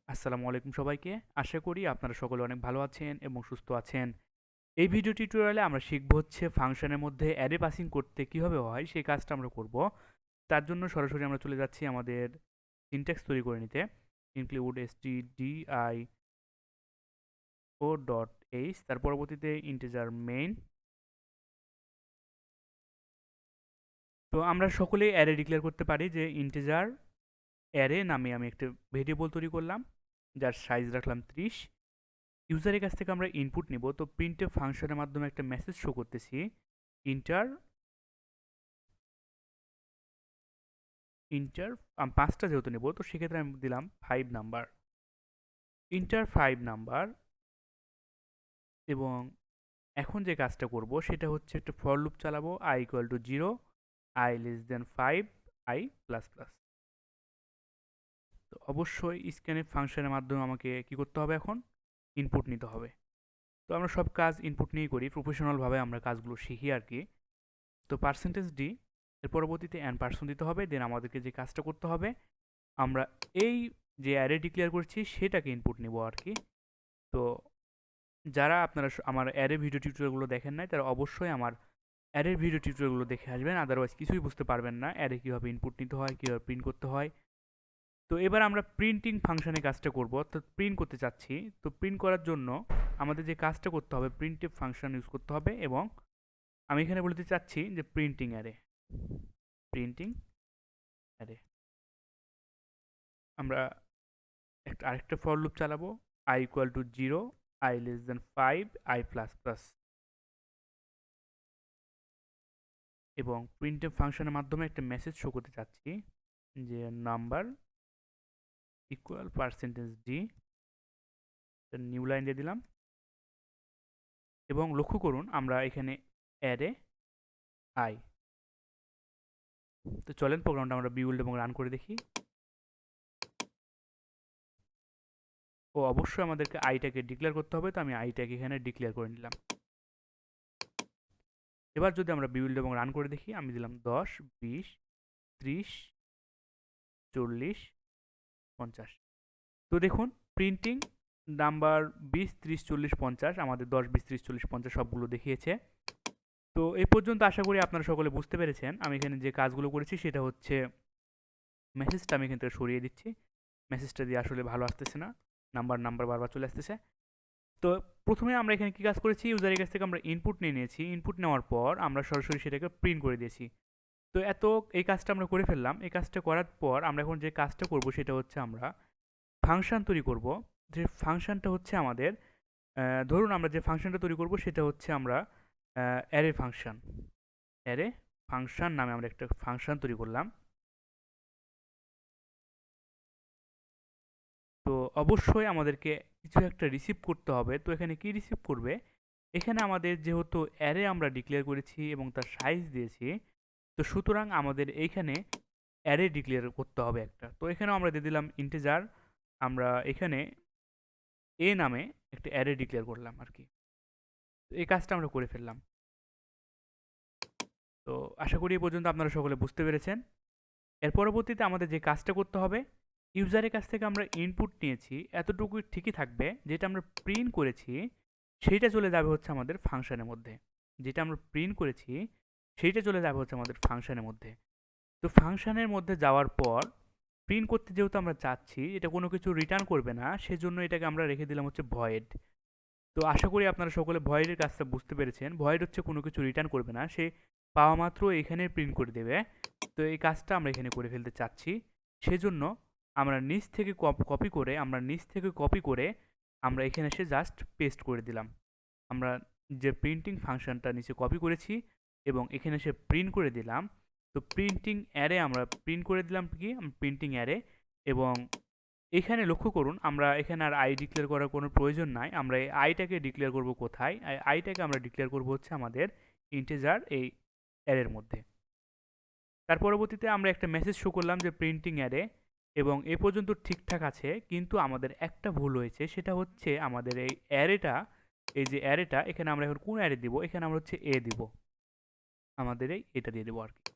আসসালামু আলাইকুম সবাইকে। আশা করি আপনারা সকলে অনেক ভালো আছেন এবং সুস্থ আছেন। এই ভিডিও টিউটোরিয়ালে আমরা শিখব হচ্ছে ফাংশনের মধ্যে অ্যারে পাসিং করতে কিভাবে হয় সেই কাজটা আমরা করব। তার জন্য সরাসরি আমরা চলে যাচ্ছি আমাদের সিনট্যাক্স তৈরি করে নিতে। ইনক্লুড stdio ডট এইচ, তার পরবর্তীতে ইন্টিজার মেইন। তো আমরা সকলেই অ্যারে ডিক্লেয়ার করতে পারি যে ইন্টিজার অ্যারে নামে আমি একটা ভেরিয়েবল তৈরি করলাম, যার সাইজ রাখলাম 30। ইউজারের কাছ থেকে আমরা ইনপুট নিব, তো প্রিন্টএফ ফাংশনের মাধ্যমে একটা মেসেজ শো করতেছি। ইন্টার ইন্টার আমি 5টা যেহেতু নেব, তো সেক্ষেত্রে আমি দিলাম 5 নাম্বার, ইন্টার 5 নাম্বার। এবং এখন যে কাজটা করব সেটা হচ্ছে একটা ফর লুপ চালাবো, i = 0, i<5, i++। তো অবশ্যই স্ক্যানএফ ফাংশনের মাধ্যমে আমাকে কি করতে হবে, এখন ইনপুট নিতে হবে। তো আমরা সব কাজ ইনপুট নিয়েই করি, প্রফেশনালভাবে আমরা কাজগুলো শিখি আর কি। তো %d এর পরবর্তীতে n% দিতে হবে, দেন আমাদেরকে যে কাজটা করতে হবে, আমরা এই যে অ্যারে ডিক্লেয়ার করছি সেটাকে ইনপুট নিব আর কি। তো যারা আপনারা আমার অ্যারে ভিডিও টিউটোরিয়ালগুলো দেখেন নাই, তারা অবশ্যই আমার অ্যারের ভিডিও টিউটোরিয়ালগুলো দেখে আসবেন, আদারওয়াইজ কিছুই বুঝতে পারবেন না অ্যারে কীভাবে ইনপুট নিতে হয়, কীভাবে প্রিন্ট করতে হয়। তো এবার আমরা প্রিন্টিং ফাংশনে কাজটা করব, অর্থাৎ প্রিন্ট করতে চাচ্ছি। তো প্রিন্ট করার জন্য আমাদের যে কাজটা করতে হবে, প্রিন্টএফ ফাংশন ইউজ করতে হবে। এবং আমি এখানে বলতে চাচ্ছি যে প্রিন্টিং অ্যারে আমরা আরেকটা ফর লুপ চালাবো, i = 0, i<5, i++। এবং প্রিন্টএফ ফাংশনের মাধ্যমে একটা মেসেজ শো করতে চাচ্ছি যে number equal %d, new line দিয়ে দিলাম। এবং লক্ষ্য করুন আমরা এখানে অ্যারে আই। তো চলেন প্রোগ্রামটা আমরা বিল্ড এবং রান করে দেখি। ও অবশ্যই আমাদেরকে আইটাকে ডিক্লেয়ার করতে হবে, তো আমি আইটাকে এখানে ডিক্লেয়ার করে নিলাম। এবার যদি আমরা বিল্ড এবং রান করে দেখি, আমি দিলাম 10, 20, 30, 40, 50। তো দেখুন প্রিন্টিং নাম্বার 20, 30, 40, 50 আমাদের 10, 20, 30, 40, 50 সবগুলো দেখিয়েছে। তো এই পর্যন্ত আশা করি আপনারা সকলে বুঝতে পেরেছেন। আমি এখানে যে কাজগুলো করেছি সেটা হচ্ছে মেসেজটা আমি এখান থেকে সরিয়ে দিচ্ছি। মেসেজটা দিয়ে আসলে ভালো আসতেছে না, নাম্বার নাম্বার বারবার চলে আসতেছে। তো প্রথমে আমরা এখানে কি কাজ করেছি, ইউজারের কাছ থেকে আমরা ইনপুট নিয়ে নিয়েছি। ইনপুট নেওয়ার পর আমরা সরাসরি সেটাকে প্রিন্ট করে দিয়েছি। তো এই কাজটা আমরা করে ফেললাম। এই কাজটা করার পর আমরা এখন যে কাজটা করব সেটা হচ্ছে আমরা ফাংশন তৈরি করব। যে ফাংশনটা হচ্ছে আমাদের, ধরুন আমরা যে ফাংশনটা তৈরি করব সেটা হচ্ছে আমরা অ্যারে ফাংশন। অ্যারে ফাংশন নামে আমরা একটা ফাংশন তৈরি করলাম। তো অবশ্যই আমাদেরকে কিছু একটা রিসিভ করতে হবে। তো এখানে কি রিসিভ করবে, এখানে আমাদের যেহেতু অ্যারে আমরা ডিক্লেয়ার করেছি এবং তার সাইজ দিয়েছি, তো সুতরাং আমাদের এইখানে অ্যারে ডিক্লেয়ার করতে হবে একটা। তো এখানেও আমরা দিয়ে দিলাম ইন্টিজার। আমরা এখানে এ নামে একটা অ্যারে ডিক্লেয়ার করলাম আর কি। তো এই কাজটা আমরা করে ফেললাম। তো আশা করি এই পর্যন্ত আপনারা সকলে বুঝতে পেরেছেন। এর পরবর্তীতে আমাদের যে কাজটা করতে হবে, ইউজারের কাছ থেকে আমরা ইনপুট নিয়েছি, এতটুকু ঠিকই থাকবে। যেটা আমরা প্রিন্ট করেছি সেইটা চলে যাবে হচ্ছে আমাদের ফাংশনের মধ্যে। যেটা আমরা প্রিন্ট করেছি সেইটা চলে যাবে হচ্ছে আমাদের ফাংশনের মধ্যে। তো ফাংশনের মধ্যে যাওয়ার পর প্রিন্ট করতে যেহেতু আমরা চাচ্ছি এটা কোনো কিছু রিটার্ন করবে না, সেজন্য এটাকে আমরা রেখে দিলাম হচ্ছে ভয়েড। তো আশা করি আপনারা সকলে ভয়েডের কাজটা বুঝতে পেরেছেন। ভয়েড হচ্ছে কোনো কিছু রিটার্ন করবে না, সে পাওয়া মাত্র এখানে প্রিন্ট করে দেবে। তো এই কাজটা আমরা এখানে করে ফেলতে চাচ্ছি, সেজন্য আমরা নিচ থেকে কপি করে আমরা এখানে এসে জাস্ট পেস্ট করে দিলাম। আমরা যে প্রিন্টিং ফাংশনটা নিচে কপি করেছি এবং এখানে এসে প্রিন্ট করে দিলাম। তো প্রিন্টিং অ্যারে আমরা প্রিন্ট করে দিলাম কি, প্রিন্টিং অ্যারে। এবং এখানে লক্ষ্য করুন আমরা এখানে আর আই ডিক্লেয়ার করার কোনো প্রয়োজন নাই। আমরা এই আইটাকে ডিক্লেয়ার করব কোথায়, আইটাকে আমরা ডিক্লেয়ার করব হচ্ছে আমাদের ইন্টিজার এই অ্যারের মধ্যে। তার পরবর্তীতে আমরা একটা মেসেজ শো করলাম যে প্রিন্টিং অ্যারে। এবং এ পর্যন্ত ঠিকঠাক আছে, কিন্তু আমাদের একটা ভুল হয়েছে, সেটা হচ্ছে আমাদের এই অ্যারেটা, এই যে অ্যারেটা এখানে আমরা এখন কোন অ্যারে দিব, এখানে আমরা হচ্ছে এ দিব, আমাদের এটা দিয়ে দেবো আর কি।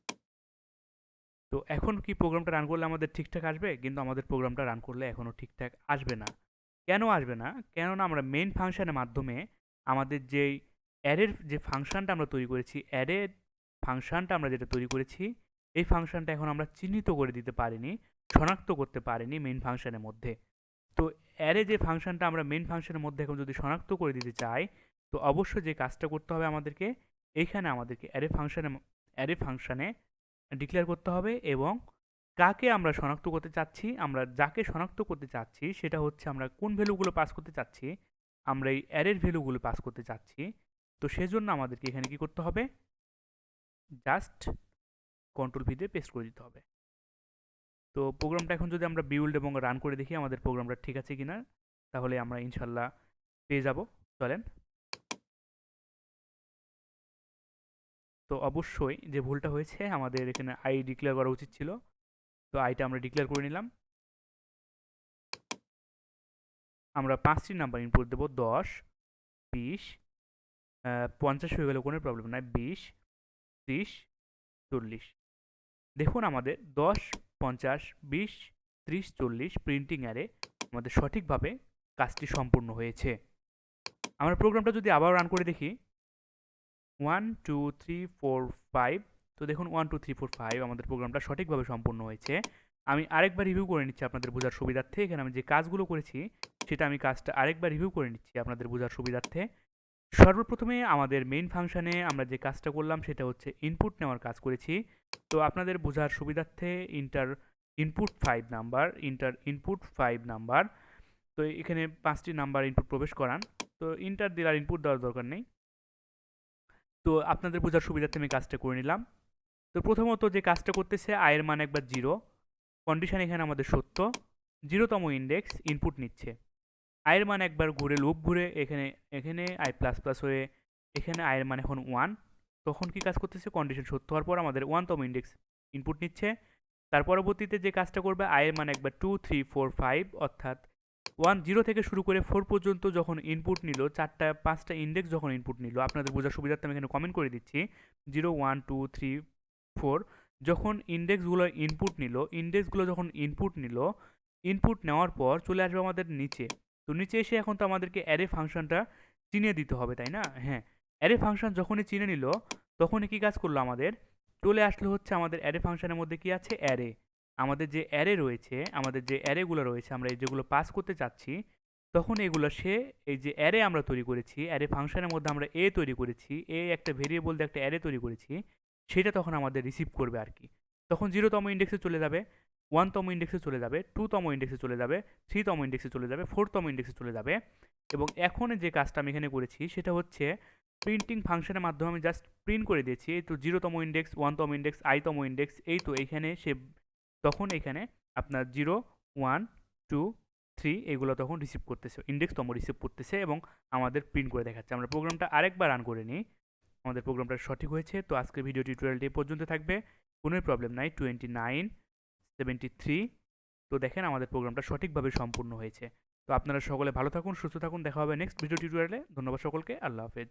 তো এখন কি প্রোগ্রামটা রান করলে আমাদের ঠিকঠাক আসবে? কিন্তু আমাদের প্রোগ্রামটা রান করলে এখনও ঠিকঠাক আসবে না। কেন আসবে না? কেননা আমরা মেইন ফাংশনের মাধ্যমে আমাদের যেই অ্যারের যে ফাংশনটা আমরা তৈরি করেছি, অ্যারের ফাংশনটা আমরা যেটা তৈরি করেছি, এই ফাংশনটা এখন আমরা চিহ্নিত করে দিতে পারিনি, শনাক্ত করতে পারিনি মেইন ফাংশনের মধ্যে। তো অ্যারে যে ফাংশনটা আমরা মেইন ফাংশনের মধ্যে এখন যদি শনাক্ত করে দিতে চাই, তো অবশ্যই যে কাজটা করতে হবে আমাদেরকে, এইখানে আমাদেরকে অ্যারে ফাংশনে ডিক্লেয়ার করতে হবে এবং কাকে আমরা শনাক্ত করতে চাচ্ছি, আমরা যাকে শনাক্ত করতে চাচ্ছি সেটা হচ্ছে আমরা কোন ভ্যালুগুলো পাস করতে চাচ্ছি, আমরা এই অ্যারের ভ্যালুগুলো পাস করতে চাচ্ছি। তো সেজন্য আমাদেরকে এখানে কি করতে হবে, জাস্ট কন্ট্রোল ভি দিয়ে পেস্ট করে দিতে হবে। তো প্রোগ্রামটা এখন যদি আমরা বিল্ড এবং রান করে দেখি আমাদের প্রোগ্রামটা ঠিক আছে কিনা, তাহলে আমরা ইনশাল্লাহ পেয়ে যাব। চলেন। তো অবশ্যই যে ভুলটা হয়েছে, আমাদের এখানে আই ডিক্লেয়ার করা উচিত ছিল, তো আইটা আমরা ডিক্লেয়ার করে নিলাম। আমরা 5টি নাম্বার ইনপুট দেবো, 10, 20, 50 হয়ে গেলে কোনো প্রবলেম নাই, 20, 30, 40। দেখুন আমাদের 10, 50, 20, 30, 40 প্রিন্টিং অ্যারে আমাদের সঠিকভাবে কাজটি সম্পূর্ণ হয়েছে। আমরা প্রোগ্রামটা যদি আবার রান করে দেখি, 1 2 3 4 5, তো দেখুন 1 2 3 4 5 আমাদের প্রোগ্রামটা সঠিকভাবে সম্পূর্ণ হয়েছে। আমি আরেকবার রিভিউ করে নিচ্ছি আপনাদের বোঝার সুবিধার্থে। এখানে আমি যে কাজগুলো করেছি সেটা আমি কাজটা আরেকবার রিভিউ করে নিচ্ছি আপনাদের বোঝার সুবিধার্থে। সর্বপ্রথমে আমাদের মেইন ফাংশনে আমরা যে কাজটা করলাম সেটা হচ্ছে ইনপুট নেওয়ার কাজ করেছি। তো আপনাদের বোঝার সুবিধার্থে ইনপুট 5 নাম্বার, তো এখানে 5টি নাম্বার ইনপুট প্রবেশ করান। তো ইন্টার দিলে আর ইনপুট দেওয়ার দরকার নেই। তো আপনাদের বোঝার সুবিধার্থে আমি কাজটা করে নিলাম। তো প্রথমত যে কাজটা করতেছে, আয়ের মান একবার 0, কন্ডিশন এখানে আমাদের সত্য, 0তম ইন্ডেক্স ইনপুট নিচ্ছে। আয়ের মান একবার ঘুরে লুপ ঘুরে এখানে এখানে আই প্লাস প্লাস হয়ে এখানে আয়ের মান এখন 1, তখন কি কাজ করতেছে, কন্ডিশন সত্য হওয়ার পর আমাদের 1তম ইন্ডেক্স ইনপুট নিচ্ছে। তার পরবর্তীতে যে কাজটা করবে, আয়ের মান একবার 2 3 4 5, অর্থাৎ 0 থেকে শুরু করে 4 পর্যন্ত যখন ইনপুট নিল, 5টা ইন্ডেক্স যখন ইনপুট নিল, আপনাদের বোঝার সুবিধার্থে আমি এখানে কমেন্ট করে দিচ্ছি, 0 1 2 3 4 যখন ইন্ডেক্সগুলো যখন ইনপুট নেওয়ার পর চলে আসবে আমাদের নিচে। তো নিচে এসে এখন তো আমাদেরকে অ্যারে ফাংশনটা চিনিয়ে দিতে হবে, তাই না? হ্যাঁ, অ্যারে ফাংশন যখনই চিনে নিল তখনই কি কাজ করলো, আমাদের চলে আসলো হচ্ছে আমাদের অ্যারে ফাংশনের মধ্যে কি আছে, অ্যারে। আমাদের যে অ্যারেগুলো রয়েছে আমরা এই যেগুলো পাস করতে চাচ্ছি, তখন এগুলো সে এই যে অ্যারে আমরা তৈরি করেছি, অ্যারে ফাংশনের মধ্যে আমরা এ তৈরি করেছি, একটা ভেরিয়েবল দিয়ে একটা অ্যারে তৈরি করেছি, সেটা তখন আমাদের রিসিভ করবে আর কি। তখন 0তম ইন্ডেক্সে চলে যাবে, 1তম ইন্ডেক্সে চলে যাবে, 2তম ইন্ডেক্সে চলে যাবে, 3তম ইন্ডেক্সে চলে যাবে, 4তম ইন্ডেক্সে চলে যাবে। এবং এখন যে কাজটা আমি এখানে করেছি সেটা হচ্ছে প্রিন্টিং ফাংশনের মাধ্যমে আমি জাস্ট প্রিন্ট করে দিয়েছি, এই তো 0তম ইন্ডেক্স, 1তম ইন্ডেক্স, আইতম ইন্ডেক্স, এই তো এইখানে সে তখন এখানে আপনার 0 1 2 3 এগুলো তখন রিসিভ করতেছে, ইন্ডেক্স তম রিসিভ করতেছে এবং আমাদের প্রিন্ট করে দেখাচ্ছে। আমরা প্রোগ্রামটা আরেকবার রান করে নিই, আমাদের প্রোগ্রামটা সঠিক হয়েছে। তো আজকের ভিডিও টিউটোরিয়ালটি এই পর্যন্ত থাকবে, কোনো প্রবলেম নাই। 29 73, তো দেখেন আমাদের প্রোগ্রামটা সঠিকভাবে সম্পূর্ণ হয়েছে। তো আপনারা সকলে ভালো থাকুন, সুস্থ থাকুন, দেখা হবে নেক্সট ভিডিও টিউটোরিয়ালে। ধন্যবাদ সকলকে, আল্লাহ হাফেজ।